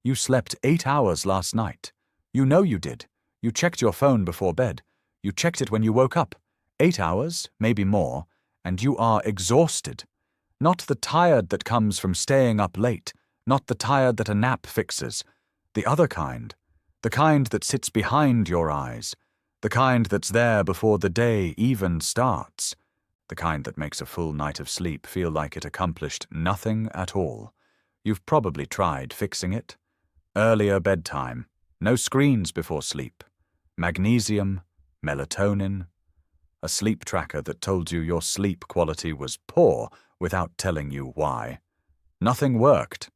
You slept 8 hours last night. You know you did. You checked your phone before bed. You checked it when you woke up. 8 hours, maybe more, and you are exhausted. Not the tired that comes from staying up late, not the tired that a nap fixes. The other kind. The kind that sits behind your eyes. The kind that's there before the day even starts. The kind that makes a full night of sleep feel like it accomplished nothing at all. You've probably tried fixing it. Earlier bedtime, no screens before sleep, magnesium, melatonin, a sleep tracker that told you your sleep quality was poor without telling you why. Nothing worked,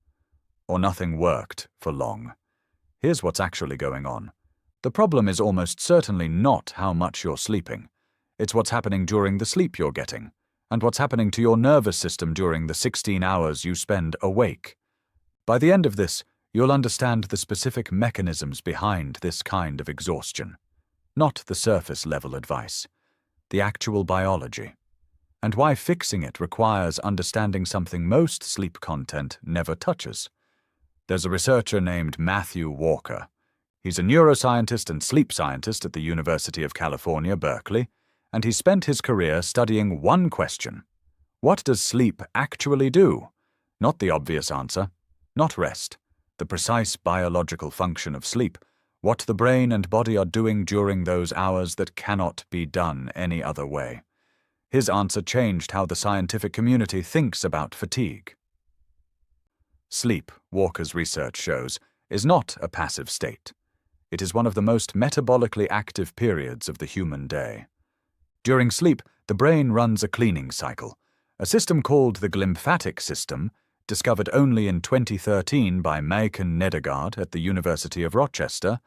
or nothing worked for long. Here's what's actually going on. The problem is almost certainly not how much you're sleeping. It's what's happening during the sleep you're getting, and what's happening to your nervous system during the 16 hours you spend awake. By the end of this, you'll understand the specific mechanisms behind this kind of exhaustion. Not the surface-level advice, the actual biology, and why fixing it requires understanding something most sleep content never touches. There's a researcher named Matthew Walker. He's a neuroscientist and sleep scientist at the University of California, Berkeley, and he spent his career studying one question. What does sleep actually do? Not the obvious answer, not rest, the precise biological function of sleep, what the brain and body are doing during those hours that cannot be done any other way. His answer changed how the scientific community thinks about fatigue. Sleep, Walker's research shows, is not a passive state. It is one of the most metabolically active periods of the human day. During sleep, the brain runs a cleaning cycle, a system called the glymphatic system, discovered only in 2013 by Maaken Nedergaard at the University of Rochester,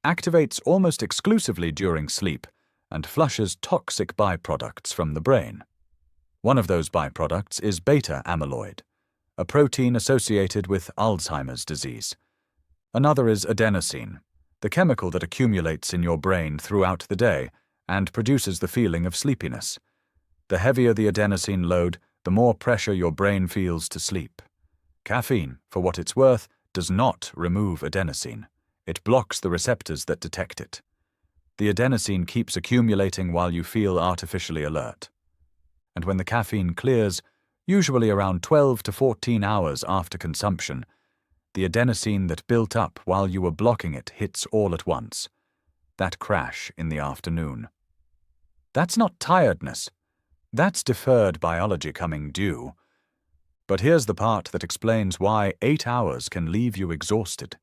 activates almost exclusively during sleep and flushes toxic byproducts from the brain. One of those byproducts is beta-amyloid, a protein associated with Alzheimer's disease. Another is adenosine, the chemical that accumulates in your brain throughout the day and produces the feeling of sleepiness. The heavier the adenosine load, the more pressure your brain feels to sleep. Caffeine, for what it's worth, does not remove adenosine. It blocks the receptors that detect it. The adenosine keeps accumulating while you feel artificially alert. And when the caffeine clears, usually around 12 to 14 hours after consumption, the adenosine that built up while you were blocking it hits all at once. That crash in the afternoon. That's not tiredness. That's deferred biology coming due. But here's the part that explains why 8 hours can leave you exhausted.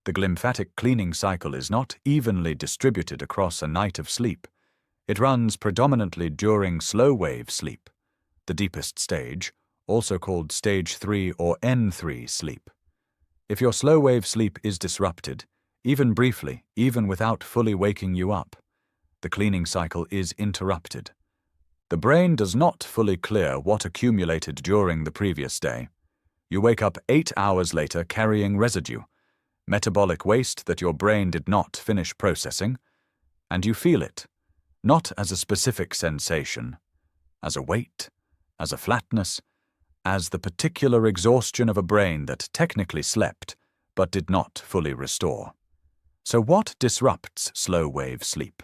The glymphatic cleaning cycle is not evenly distributed across a night of sleep. It runs predominantly during slow-wave sleep, the deepest stage, also called stage 3 or N3 sleep. If your slow-wave sleep is disrupted, even briefly, even without fully waking you up, the cleaning cycle is interrupted. The brain does not fully clear what accumulated during the previous day. You wake up 8 hours later carrying residue, metabolic waste that your brain did not finish processing, and you feel it, not as a specific sensation, as a weight, as a flatness, as the particular exhaustion of a brain that technically slept but did not fully restore. So what disrupts slow-wave sleep?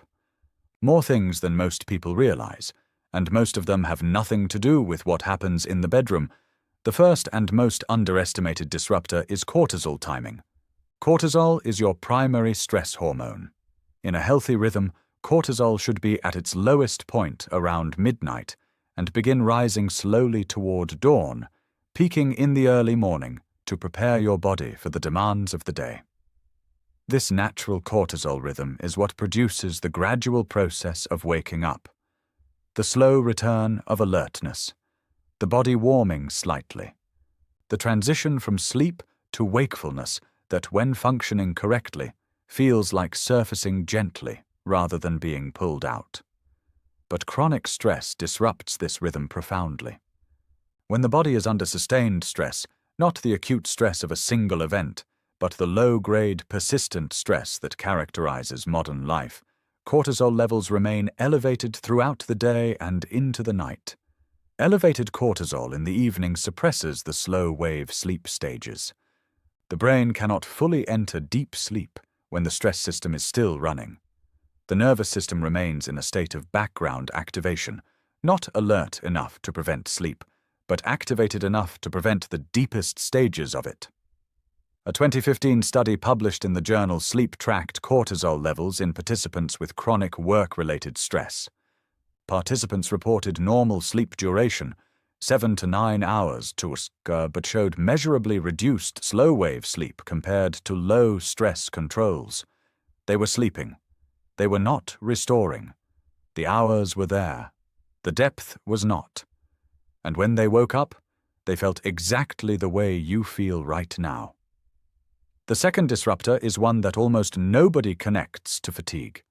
More things than most people realize, and most of them have nothing to do with what happens in the bedroom. The first and most underestimated disruptor is cortisol timing. Cortisol is your primary stress hormone. In a healthy rhythm, cortisol should be at its lowest point around midnight and begin rising slowly toward dawn, peaking in the early morning to prepare your body for the demands of the day. This natural cortisol rhythm is what produces the gradual process of waking up, the slow return of alertness, the body warming slightly, the transition from sleep to wakefulness that, when functioning correctly, feels like surfacing gently rather than being pulled out. But chronic stress disrupts this rhythm profoundly. When the body is under sustained stress, not the acute stress of a single event, but the low-grade, persistent stress that characterizes modern life, cortisol levels remain elevated throughout the day and into the night. Elevated cortisol in the evening suppresses the slow-wave sleep stages. The brain cannot fully enter deep sleep when the stress system is still running. The nervous system remains in a state of background activation, not alert enough to prevent sleep, but activated enough to prevent the deepest stages of it. A 2015 study published in the journal Sleep tracked cortisol levels in participants with chronic work-related stress. Participants reported normal sleep duration, 7 to 9 hours, but showed measurably reduced slow-wave sleep compared to low-stress controls. They were sleeping. They were not restoring. The hours were there. The depth was not. And when they woke up, they felt exactly the way you feel right now. The second disruptor is one that almost nobody connects to fatigue: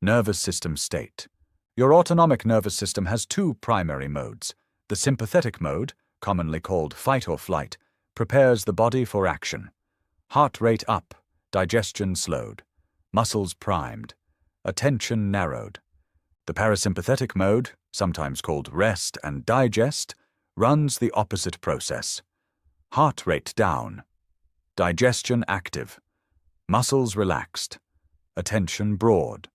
nervous system state. Your autonomic nervous system has two primary modes. The sympathetic mode, commonly called fight or flight, prepares the body for action. Heart rate up, digestion slowed, muscles primed, attention narrowed. The parasympathetic mode, sometimes called rest and digest, runs the opposite process. Heart rate down, digestion active, muscles relaxed, attention broad.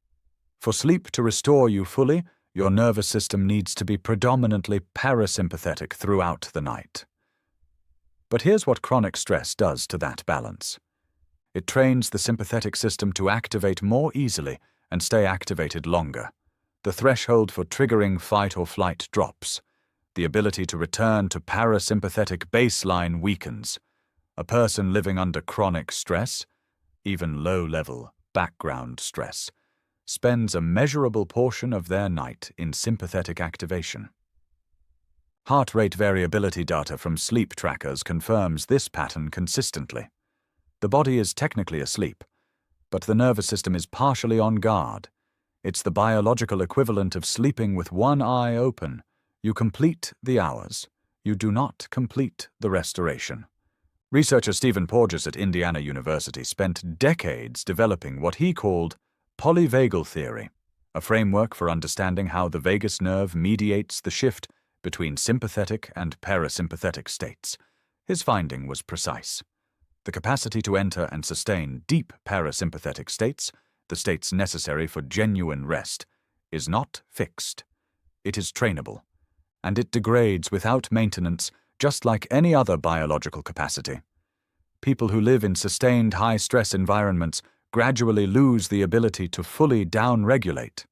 For sleep to restore you fully, your nervous system needs to be predominantly parasympathetic throughout the night. But here's what chronic stress does to that balance. It trains the sympathetic system to activate more easily and stay activated longer. The threshold for triggering fight or flight drops. The ability to return to parasympathetic baseline weakens. A person living under chronic stress, even low-level background stress, spends a measurable portion of their night in sympathetic activation. Heart rate variability data from sleep trackers confirms this pattern consistently. The body is technically asleep, but the nervous system is partially on guard. It's the biological equivalent of sleeping with one eye open. You complete the hours. You do not complete the restoration. Researcher Stephen Porges at Indiana University spent decades developing what he called polyvagal theory, a framework for understanding how the vagus nerve mediates the shift between sympathetic and parasympathetic states. His finding was precise. The capacity to enter and sustain deep parasympathetic states, the states necessary for genuine rest, is not fixed. It is trainable, and it degrades without maintenance, just like any other biological capacity. People who live in sustained high-stress environments gradually lose the ability to fully down-regulate.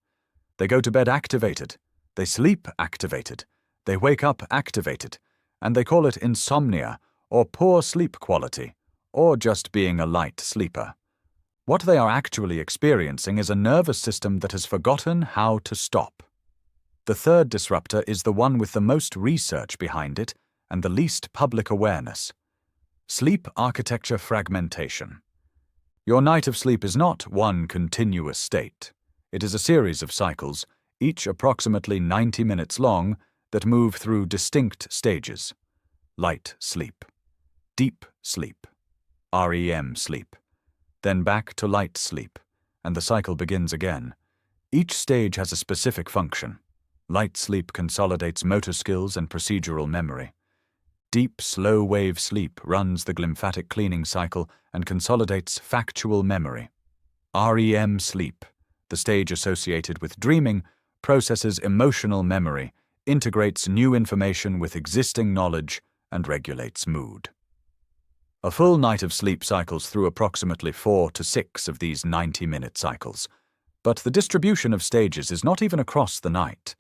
They go to bed activated, they sleep activated, they wake up activated, and they call it insomnia, or poor sleep quality, or just being a light sleeper. What they are actually experiencing is a nervous system that has forgotten how to stop. The third disruptor is the one with the most research behind it and the least public awareness: sleep architecture fragmentation. Your night of sleep is not one continuous state. It is a series of cycles, each approximately 90 minutes long, that move through distinct stages: light sleep, deep sleep, REM sleep, then back to light sleep, and the cycle begins again. Each stage has a specific function. Light sleep consolidates motor skills and procedural memory. Deep, slow-wave sleep runs the glymphatic cleaning cycle and consolidates factual memory. REM sleep, the stage associated with dreaming, processes emotional memory, integrates new information with existing knowledge, and regulates mood. A full night of sleep cycles through approximately 4 to 6 of these 90-minute cycles, but the distribution of stages is not even across the night.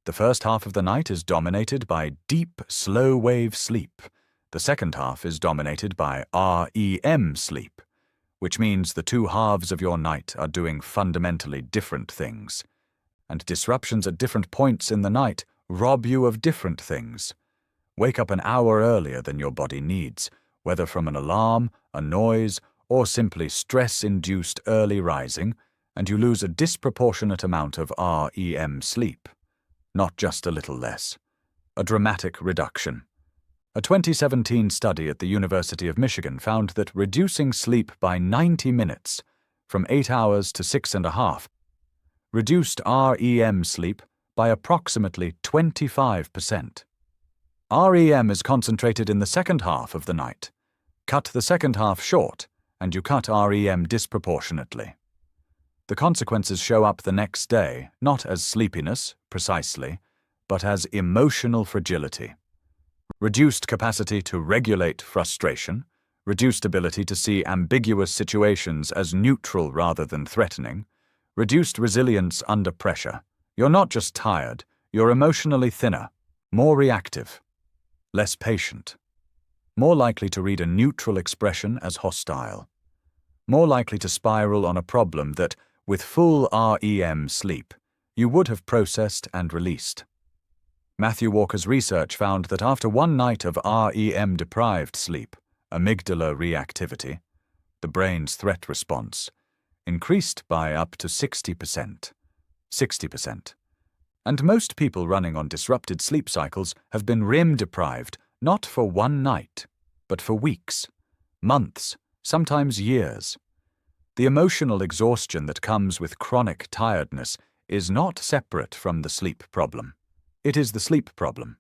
The first half of the night is dominated by deep, slow-wave sleep. The second half is dominated by REM sleep, which means the two halves of your night are doing fundamentally different things. And disruptions at different points in the night rob you of different things. Wake up an hour earlier than your body needs, whether from an alarm, a noise, or simply stress-induced early rising, and you lose a disproportionate amount of REM sleep. Not just a little less. A dramatic reduction. A 2017 study at the University of Michigan found that reducing sleep by 90 minutes, from 8 hours to 6.5, reduced REM sleep by approximately 25%. REM is concentrated in the second half of the night. Cut the second half short, and you cut REM disproportionately. The consequences show up the next day, not as sleepiness, precisely, but as emotional fragility. Reduced capacity to regulate frustration, reduced ability to see ambiguous situations as neutral rather than threatening, reduced resilience under pressure. You're not just tired, you're emotionally thinner, more reactive, less patient, more likely to read a neutral expression as hostile, more likely to spiral on a problem that, with full REM sleep, you would have processed and released. Matthew Walker's research found that after one night of REM-deprived sleep, amygdala reactivity, the brain's threat response, increased by up to 60%. 60%. And most people running on disrupted sleep cycles have been REM-deprived not for one night, but for weeks, months, sometimes years. The emotional exhaustion that comes with chronic tiredness is not separate from the sleep problem. It is the sleep problem,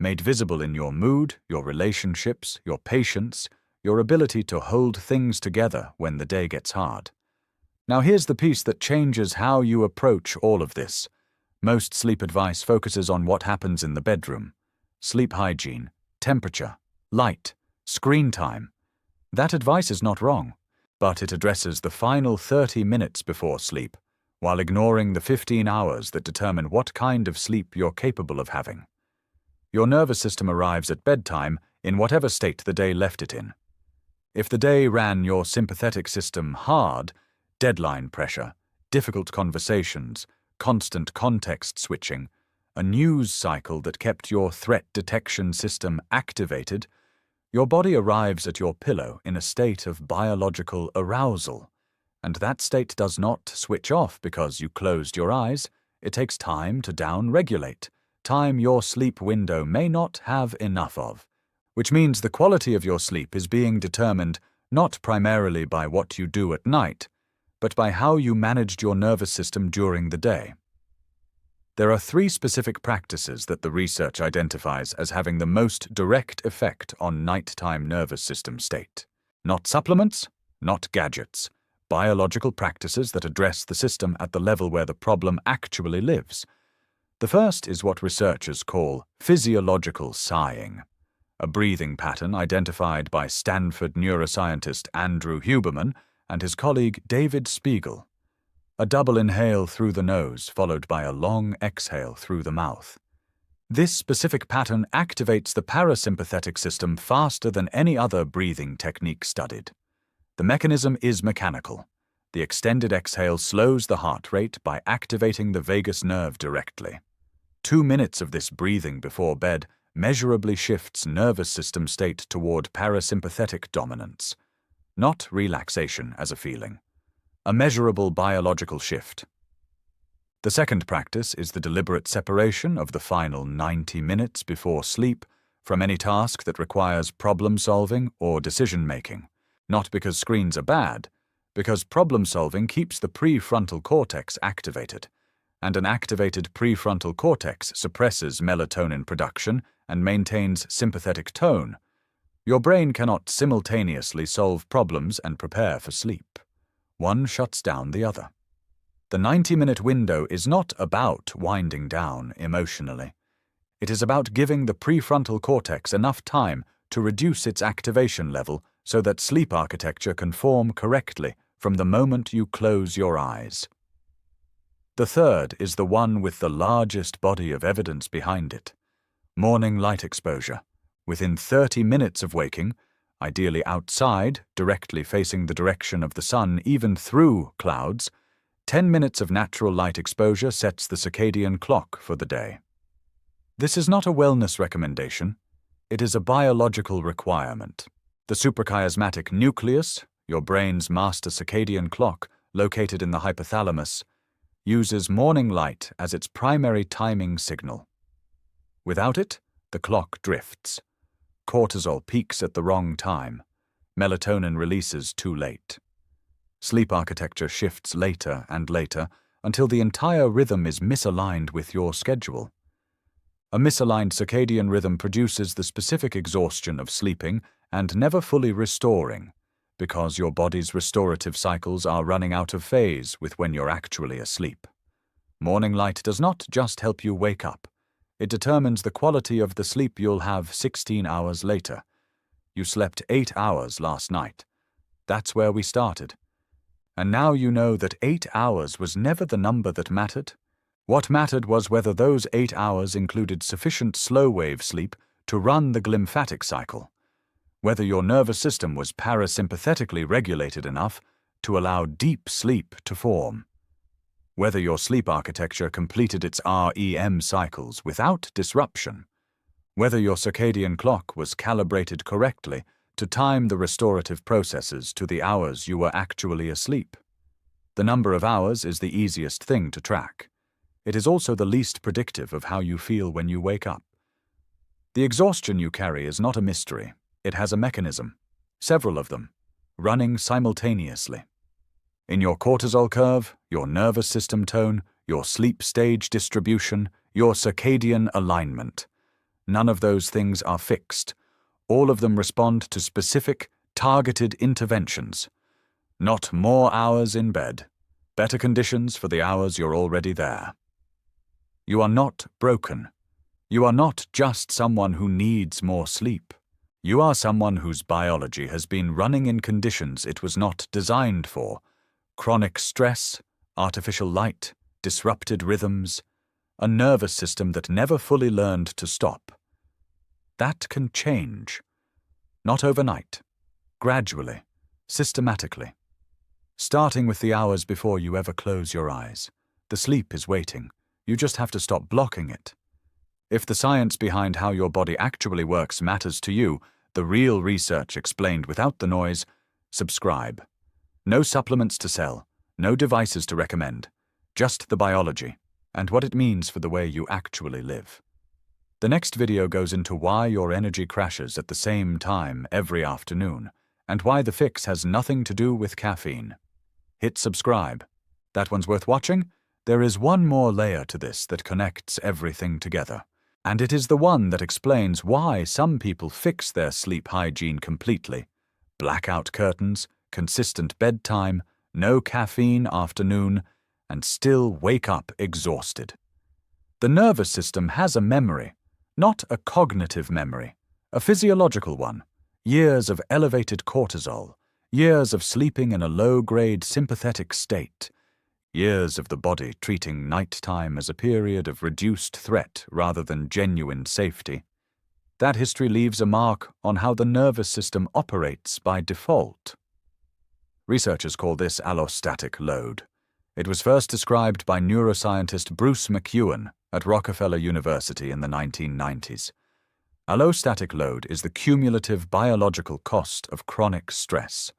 made visible in your mood, your relationships, your patience, your ability to hold things together when the day gets hard. Now here's the piece that changes how you approach all of this. Most sleep advice focuses on what happens in the bedroom. Sleep hygiene, temperature, light, screen time. That advice is not wrong, but it addresses the final 30 minutes before sleep, while ignoring the 15 hours that determine what kind of sleep you're capable of having. Your nervous system arrives at bedtime in whatever state the day left it in. If the day ran your sympathetic system hard, deadline pressure, difficult conversations, constant context switching, a news cycle that kept your threat detection system activated, your body arrives at your pillow in a state of biological arousal. And that state does not switch off because you closed your eyes. It takes time to down-regulate, time your sleep window may not have enough of, which means the quality of your sleep is being determined not primarily by what you do at night, but by how you managed your nervous system during the day. There are 3 specific practices that the research identifies as having the most direct effect on nighttime nervous system state. Not supplements, not gadgets. Biological practices that address the system at the level where the problem actually lives. The first is what researchers call physiological sighing, a breathing pattern identified by Stanford neuroscientist Andrew Huberman and his colleague David Spiegel. A double inhale through the nose followed by a long exhale through the mouth. This specific pattern activates the parasympathetic system faster than any other breathing technique studied. The mechanism is mechanical. The extended exhale slows the heart rate by activating the vagus nerve directly. 2 minutes of this breathing before bed measurably shifts nervous system state toward parasympathetic dominance, not relaxation as a feeling. A measurable biological shift. The second practice is the deliberate separation of the final 90 minutes before sleep from any task that requires problem-solving or decision-making. Not because screens are bad, because problem-solving keeps the prefrontal cortex activated, and an activated prefrontal cortex suppresses melatonin production and maintains sympathetic tone. Your brain cannot simultaneously solve problems and prepare for sleep. One shuts down the other. The 90-minute window is not about winding down emotionally. It is about giving the prefrontal cortex enough time to reduce its activation level so that sleep architecture can form correctly from the moment you close your eyes. The third is the one with the largest body of evidence behind it. Morning light exposure. Within 30 minutes of waking, ideally outside, directly facing the direction of the sun even through clouds, 10 minutes of natural light exposure sets the circadian clock for the day. This is not a wellness recommendation. It is a biological requirement. The suprachiasmatic nucleus, your brain's master circadian clock, located in the hypothalamus, uses morning light as its primary timing signal. Without it, the clock drifts. Cortisol peaks at the wrong time. Melatonin releases too late. Sleep architecture shifts later and later until the entire rhythm is misaligned with your schedule. A misaligned circadian rhythm produces the specific exhaustion of sleeping and never fully restoring, because your body's restorative cycles are running out of phase with when you're actually asleep. Morning light does not just help you wake up. It determines the quality of the sleep you'll have 16 hours later. You slept 8 hours last night. That's where we started. And now you know that 8 hours was never the number that mattered. What mattered was whether those 8 hours included sufficient slow-wave sleep to run the glymphatic cycle, whether your nervous system was parasympathetically regulated enough to allow deep sleep to form, whether your sleep architecture completed its REM cycles without disruption, whether your circadian clock was calibrated correctly to time the restorative processes to the hours you were actually asleep. The number of hours is the easiest thing to track. It is also the least predictive of how you feel when you wake up. The exhaustion you carry is not a mystery. It has a mechanism, several of them, running simultaneously. In your cortisol curve, your nervous system tone, your sleep stage distribution, your circadian alignment. None of those things are fixed. All of them respond to specific, targeted interventions. Not more hours in bed, better conditions for the hours you're already there. You are not broken. You are not just someone who needs more sleep. You are someone whose biology has been running in conditions it was not designed for. Chronic stress, artificial light, disrupted rhythms, a nervous system that never fully learned to stop. That can change. Not overnight. Gradually. Systematically. Starting with the hours before you ever close your eyes. The sleep is waiting. You just have to stop blocking it. If the science behind how your body actually works matters to you, the real research explained without the noise, subscribe. No supplements to sell, no devices to recommend, just the biology and what it means for the way you actually live. The next video goes into why your energy crashes at the same time every afternoon and why the fix has nothing to do with caffeine. Hit subscribe. That one's worth watching? There is one more layer to this that connects everything together, and it is the one that explains why some people fix their sleep hygiene completely. Blackout curtains, consistent bedtime, no caffeine afternoon, and still wake up exhausted. The nervous system has a memory, not a cognitive memory, a physiological one. Years of elevated cortisol, years of sleeping in a low-grade sympathetic state, years of the body treating nighttime as a period of reduced threat rather than genuine safety. That history leaves a mark on how the nervous system operates by default. Researchers call this allostatic load. It was first described by neuroscientist Bruce McEwen at Rockefeller University in the 1990s. Allostatic load is the cumulative biological cost of chronic stress.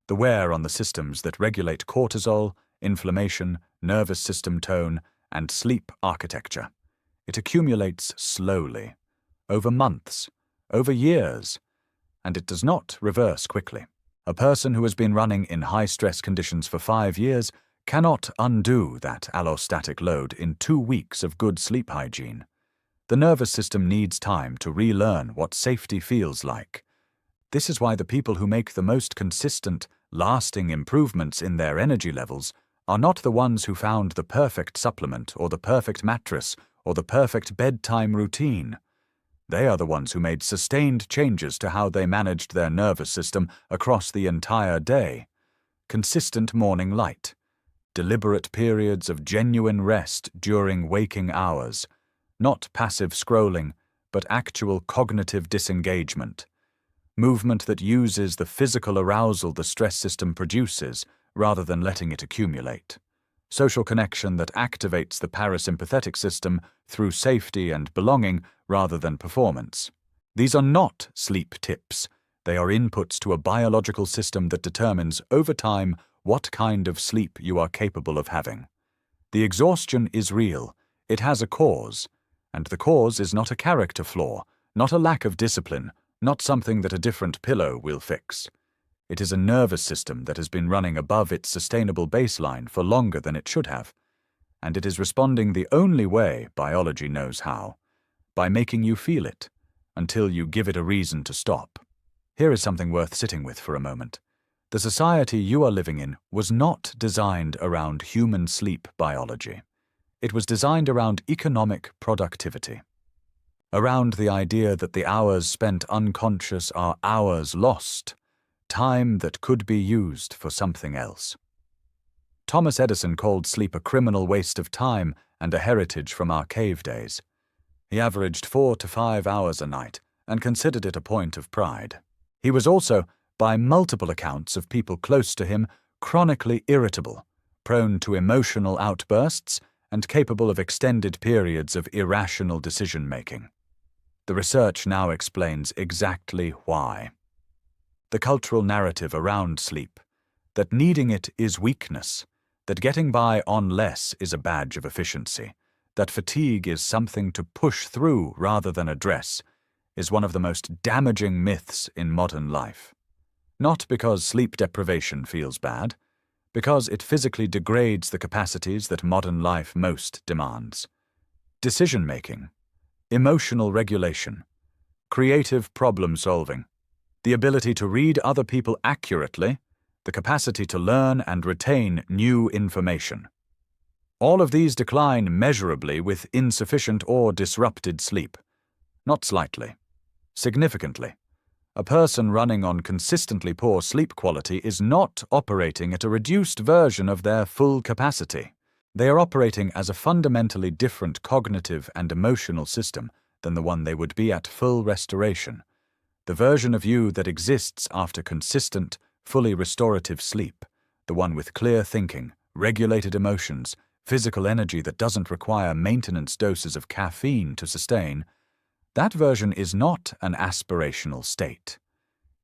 The wear on the systems that regulate cortisol, inflammation, nervous system tone, and sleep architecture. It accumulates slowly, over months, over years, and it does not reverse quickly. A person who has been running in high-stress conditions for 5 years cannot undo that allostatic load in 2 weeks of good sleep hygiene. The nervous system needs time to relearn what safety feels like. This is why the people who make the most consistent, lasting improvements in their energy levels are not the ones who found the perfect supplement or the perfect mattress or the perfect bedtime routine. They are the ones who made sustained changes to how they managed their nervous system across the entire day. Consistent morning light, deliberate periods of genuine rest during waking hours, not passive scrolling, but actual cognitive disengagement. Movement that uses the physical arousal the stress system produces rather than letting it accumulate. Social connection that activates the parasympathetic system through safety and belonging rather than performance. These are not sleep tips. They are inputs to a biological system that determines over time what kind of sleep you are capable of having. The exhaustion is real. It has a cause. And the cause is not a character flaw, not a lack of discipline, not something that a different pillow will fix. It is a nervous system that has been running above its sustainable baseline for longer than it should have, and it is responding the only way biology knows how, by making you feel it, until you give it a reason to stop. Here is something worth sitting with for a moment. The society you are living in was not designed around human sleep biology. It was designed around economic productivity. Around the idea that the hours spent unconscious are hours lost, time that could be used for something else. Thomas Edison called sleep a criminal waste of time and a heritage from our cave days. He averaged 4 to 5 hours a night and considered it a point of pride. He was also, by multiple accounts of people close to him, chronically irritable, prone to emotional outbursts, and capable of extended periods of irrational decision-making. The research now explains exactly why. The cultural narrative around sleep, that needing it is weakness, that getting by on less is a badge of efficiency, that fatigue is something to push through rather than address, is one of the most damaging myths in modern life. Not because sleep deprivation feels bad, because it physically degrades the capacities that modern life most demands. Decision-making, emotional regulation, creative problem-solving, the ability to read other people accurately, the capacity to learn and retain new information. All of these decline measurably with insufficient or disrupted sleep. Not slightly, significantly. A person running on consistently poor sleep quality is not operating at a reduced version of their full capacity. They are operating as a fundamentally different cognitive and emotional system than the one they would be at full restoration. The version of you that exists after consistent, fully restorative sleep, the one with clear thinking, regulated emotions, physical energy that doesn't require maintenance doses of caffeine to sustain, that version is not an aspirational state.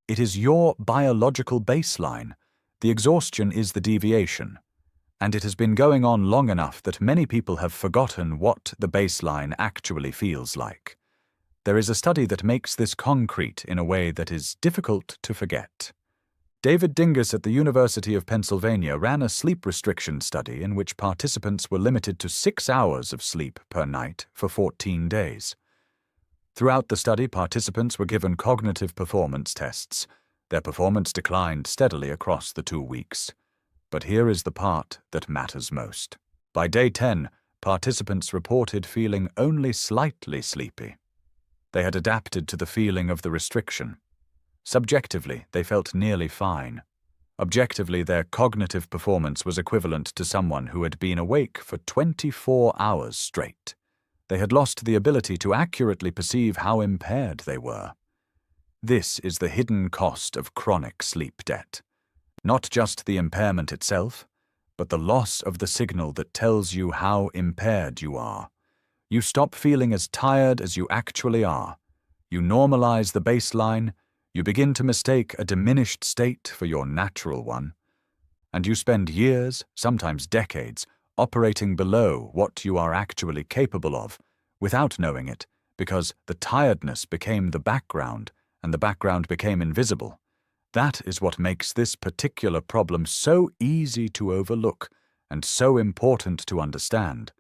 It is your biological baseline. The exhaustion is the deviation. And it has been going on long enough that many people have forgotten what the baseline actually feels like. There is a study that makes this concrete in a way that is difficult to forget. David Dingus at the University of Pennsylvania ran a sleep restriction study in which participants were limited to 6 hours of sleep per night for 14 days. Throughout the study, participants were given cognitive performance tests. Their performance declined steadily across the 2 weeks. But here is the part that matters most. By day 10, participants reported feeling only slightly sleepy. They had adapted to the feeling of the restriction. Subjectively, they felt nearly fine. Objectively, their cognitive performance was equivalent to someone who had been awake for 24 hours straight. They had lost the ability to accurately perceive how impaired they were. This is the hidden cost of chronic sleep debt. Not just the impairment itself, but the loss of the signal that tells you how impaired you are. You stop feeling as tired as you actually are. You normalize the baseline. You begin to mistake a diminished state for your natural one. And you spend years, sometimes decades, operating below what you are actually capable of, without knowing it, because the tiredness became the background, and the background became invisible. That is what makes this particular problem so easy to overlook and so important to understand.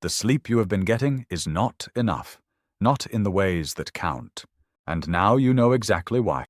The sleep you have been getting is not enough, not in the ways that count. And now you know exactly why.